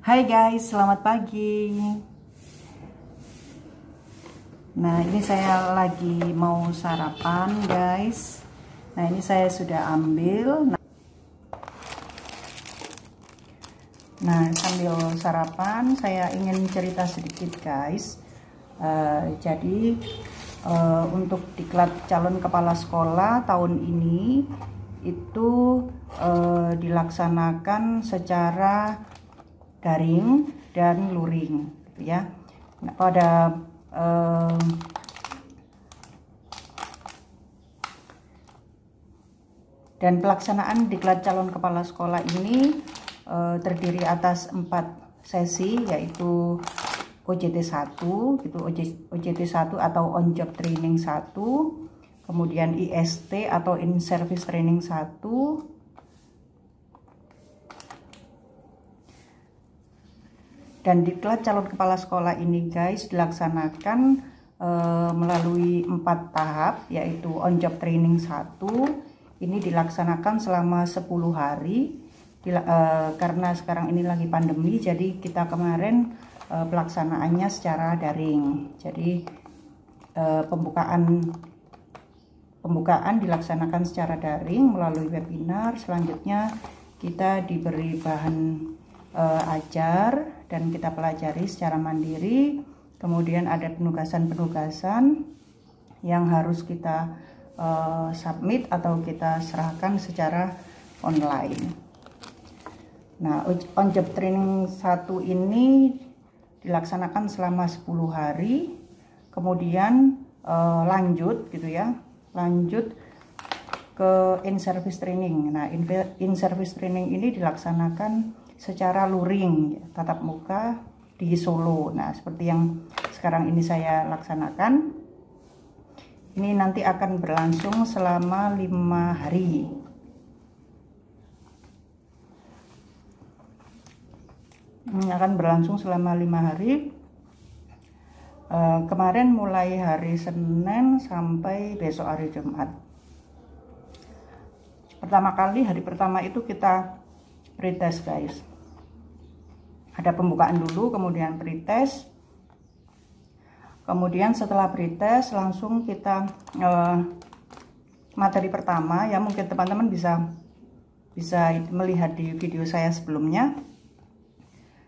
Hai guys, selamat pagi. Nah, ini saya lagi mau sarapan guys. Nah, ini saya sudah ambil. Nah, sambil sarapan saya ingin cerita sedikit guys. Jadi untuk diklat calon kepala sekolah tahun ini itu dilaksanakan secara daring dan luring, gitu ya. Nah, dan pelaksanaan diklat calon kepala sekolah ini terdiri atas 4 sesi, yaitu OJT 1 gitu, OJT 1 atau on job training 1, kemudian IST atau in service training 1, dan diklat calon kepala sekolah ini guys dilaksanakan melalui 4 tahap, yaitu on job training 1 ini dilaksanakan selama 10 hari karena sekarang ini lagi pandemi, jadi kita kemarin pelaksanaannya secara daring. Jadi pembukaan dilaksanakan secara daring melalui webinar. Selanjutnya kita diberi bahan ajar dan kita pelajari secara mandiri. Kemudian ada penugasan-penugasan yang harus kita submit atau kita serahkan secara online. Nah, on job training 1 ini dilaksanakan selama 10 hari. Kemudian lanjut gitu ya. Lanjut ke in service training. Nah, in service training ini dilaksanakan secara luring, tatap muka di Solo. Nah, seperti yang sekarang ini saya laksanakan. Ini nanti akan berlangsung selama 5 hari. Ini akan berlangsung selama 5 hari. Kemarin mulai hari Senin sampai besok hari Jumat. Pertama kali, hari pertama itu kita pretest guys. Ada pembukaan dulu, kemudian pretest. Kemudian setelah pretest langsung kita materi pertama ya, mungkin teman-teman bisa melihat di video saya sebelumnya.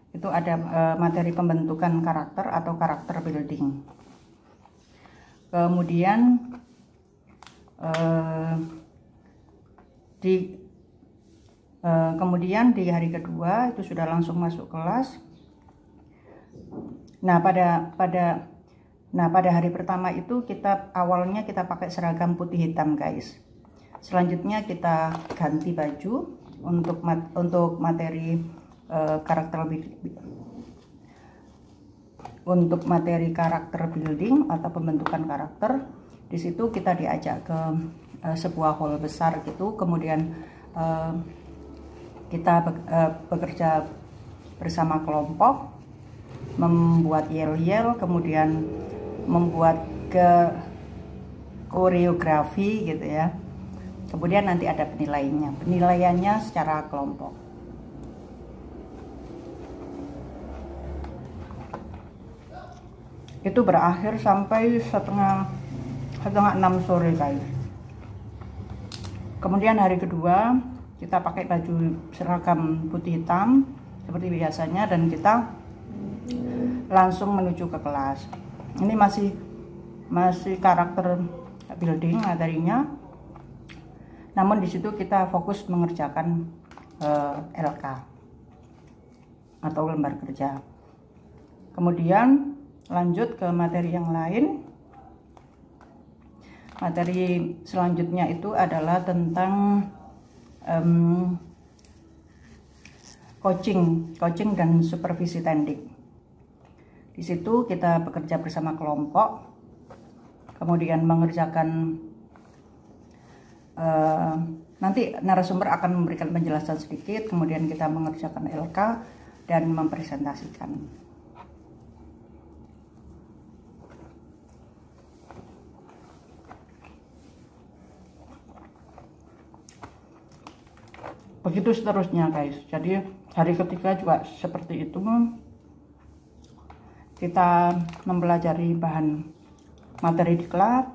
Itu ada materi pembentukan karakter atau karakter building. Kemudian kemudian di hari kedua itu sudah langsung masuk kelas. Nah, pada hari pertama itu awalnya kita pakai seragam putih hitam guys. Selanjutnya kita ganti baju untuk materi karakter building atau pembentukan karakter. Di situ kita diajak ke sebuah hall besar gitu. Kemudian kita bekerja bersama kelompok, membuat yel-yel, kemudian membuat koreografi gitu ya. Kemudian nanti ada penilaiannya secara kelompok. Itu berakhir sampai setengah 6 sore guys. Kemudian hari kedua kita pakai baju seragam putih hitam seperti biasanya dan kita langsung menuju ke kelas. Ini masih karakter building materinya. Namun di situ kita fokus mengerjakan LK atau lembar kerja. Kemudian lanjut ke materi yang lain. Materi selanjutnya itu adalah tentang coaching dan supervisi tendik. Di situ kita bekerja bersama kelompok, kemudian mengerjakan nanti narasumber akan memberikan penjelasan sedikit, kemudian kita mengerjakan LK dan mempresentasikan. Begitu seterusnya guys. Jadi hari ketiga juga seperti itu, kita mempelajari bahan materi diklat,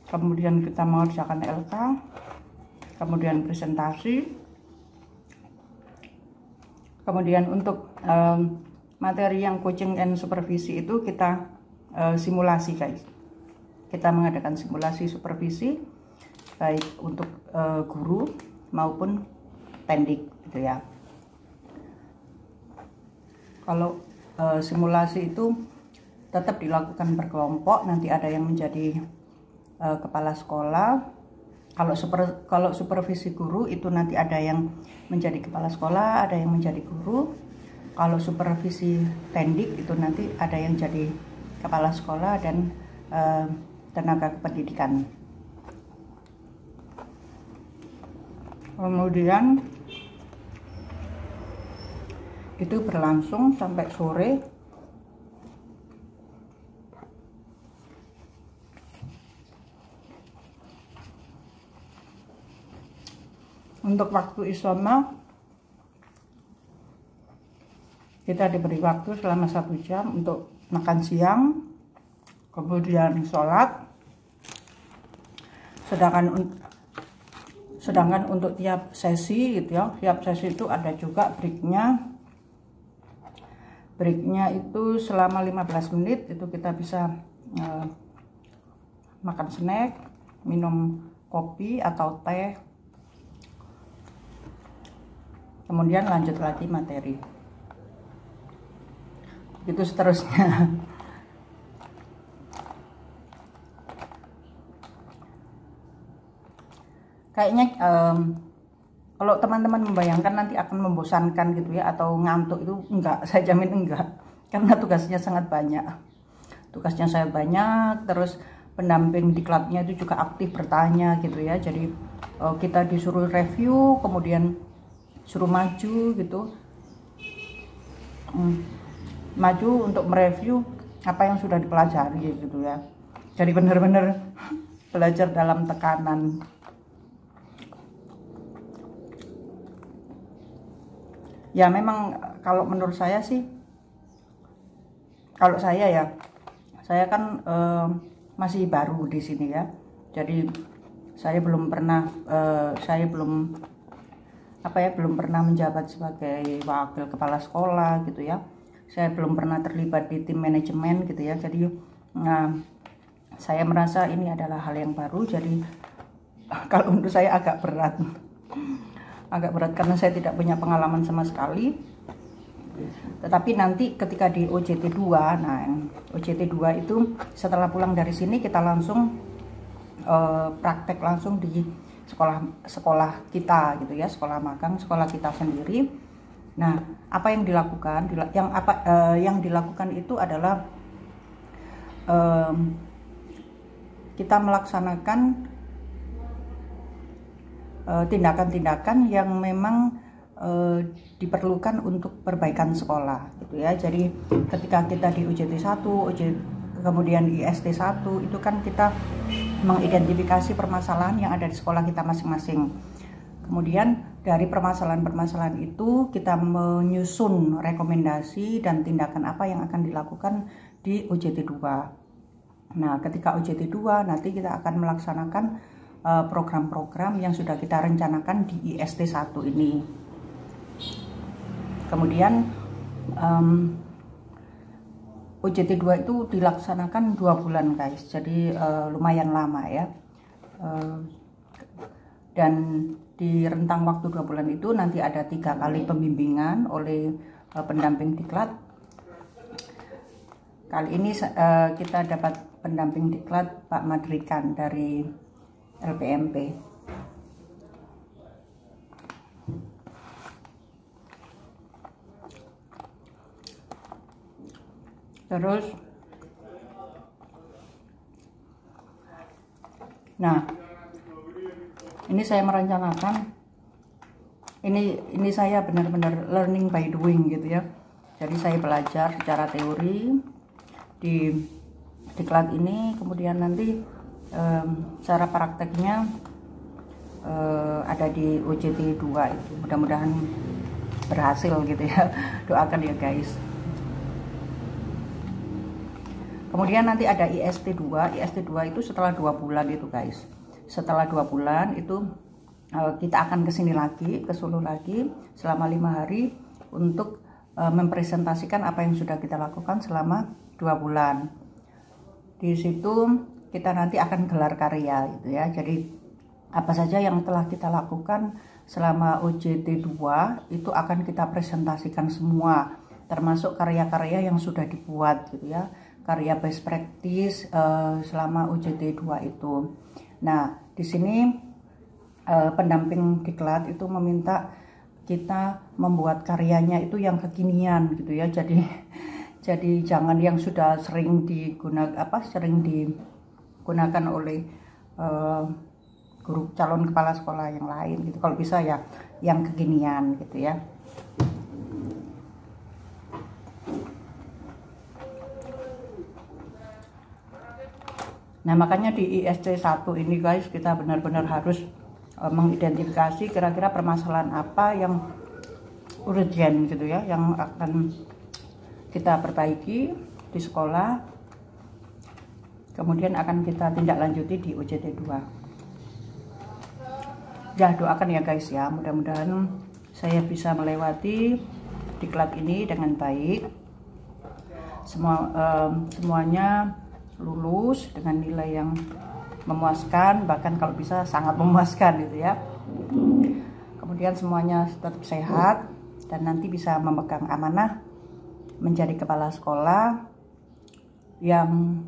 kemudian kita mengerjakan LK, kemudian presentasi, kemudian untuk materi yang coaching and supervisi itu kita simulasi guys. Kita mengadakan simulasi supervisi baik untuk guru maupun pendik gitu ya. Kalau simulasi itu tetap dilakukan berkelompok, nanti ada yang menjadi kepala sekolah. Kalau supervisi guru itu nanti ada yang menjadi kepala sekolah, ada yang menjadi guru. Kalau supervisi pendik itu nanti ada yang jadi kepala sekolah dan tenaga kependidikan. Kemudian itu berlangsung sampai sore. Untuk waktu isoma kita diberi waktu selama 1 jam untuk makan siang, kemudian sholat. Sedangkan untuk tiap sesi gitu ya, tiap sesi itu ada juga breaknya. Breaknya itu selama 15 menit itu kita bisa makan snack, minum kopi atau teh, kemudian lanjut lagi materi, begitu seterusnya. Kayaknya kalau teman-teman membayangkan nanti akan membosankan gitu ya, atau ngantuk, itu enggak, saya jamin enggak, karena tugasnya sangat banyak. Tugasnya saya banyak, terus pendamping diklatnya itu juga aktif bertanya gitu ya. Jadi kita disuruh review, kemudian suruh maju gitu, maju untuk mereview apa yang sudah dipelajari gitu ya. Jadi benar-benar belajar dalam tekanan. Ya memang kalau menurut saya sih, kalau saya kan masih baru di sini ya. Jadi saya belum pernah belum pernah menjabat sebagai wakil kepala sekolah gitu ya. Saya belum pernah terlibat di tim manajemen gitu ya. Jadi saya merasa ini adalah hal yang baru. Jadi kalau menurut saya agak berat karena saya tidak punya pengalaman sama sekali. Tetapi nanti ketika di OJT 2, nah OJT 2 itu setelah pulang dari sini kita langsung praktek langsung di sekolah kita gitu ya, sekolah magang, sekolah kita sendiri. Nah, apa yang dilakukan? Yang dilakukan itu adalah kita melaksanakan tindakan-tindakan yang memang diperlukan untuk perbaikan sekolah gitu ya. Jadi ketika kita di UJT 1, kemudian IST 1 itu kan kita mengidentifikasi permasalahan yang ada di sekolah kita masing-masing. Kemudian dari permasalahan-permasalahan itu kita menyusun rekomendasi dan tindakan apa yang akan dilakukan di OJT 2. Nah, ketika OJT 2 nanti kita akan melaksanakan program-program yang sudah kita rencanakan di IST 1 ini. Kemudian OJT 2 itu dilaksanakan 2 bulan guys, jadi lumayan lama ya. Dan di rentang waktu 2 bulan itu nanti ada 3 kali pembimbingan oleh pendamping diklat. Kali ini kita dapat pendamping diklat Pak Madrikan dari LPMP. Terus, nah, ini saya merencanakan, ini saya benar-benar learning by doing gitu ya. Jadi saya belajar secara teori di diklat ini, kemudian nanti cara prakteknya ada di OJT 2 itu. Mudah-mudahan berhasil gitu ya. Doakan ya guys. Kemudian nanti ada IST2. IST2 itu setelah 2 bulan itu guys. Setelah 2 bulan itu kita akan kesini lagi, ke Solo lagi selama 5 hari untuk mempresentasikan apa yang sudah kita lakukan selama 2 bulan. Di situ kita nanti akan gelar karya gitu ya. Jadi apa saja yang telah kita lakukan selama OJT 2 itu akan kita presentasikan semua, termasuk karya-karya yang sudah dibuat gitu ya. Karya best practice selama UJT 2 itu. Nah, di sini pendamping diklat itu meminta kita membuat karyanya itu yang kekinian gitu ya. Jadi jangan yang sudah sering digunakan oleh guru calon kepala sekolah yang lain gitu. Kalau bisa ya yang kekinian gitu ya. Nah, makanya di ISC 1 ini guys, kita benar-benar harus mengidentifikasi kira-kira permasalahan apa yang urgent gitu ya, yang akan kita perbaiki di sekolah, kemudian akan kita tindak lanjuti di UJT 2. Ya, doakan ya guys ya, mudah-mudahan saya bisa melewati diklat ini dengan baik. Semuanya lulus dengan nilai yang memuaskan, bahkan kalau bisa sangat memuaskan gitu ya. Kemudian semuanya tetap sehat dan nanti bisa memegang amanah menjadi kepala sekolah yang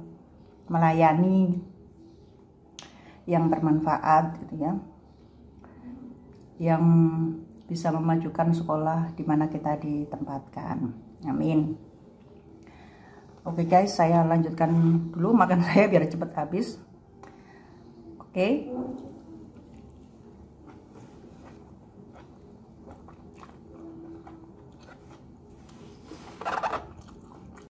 melayani, yang bermanfaat gitu ya, yang bisa memajukan sekolah di mana kita ditempatkan. Amin. Oke guys, saya lanjutkan dulu makan saya biar cepat habis. Oke.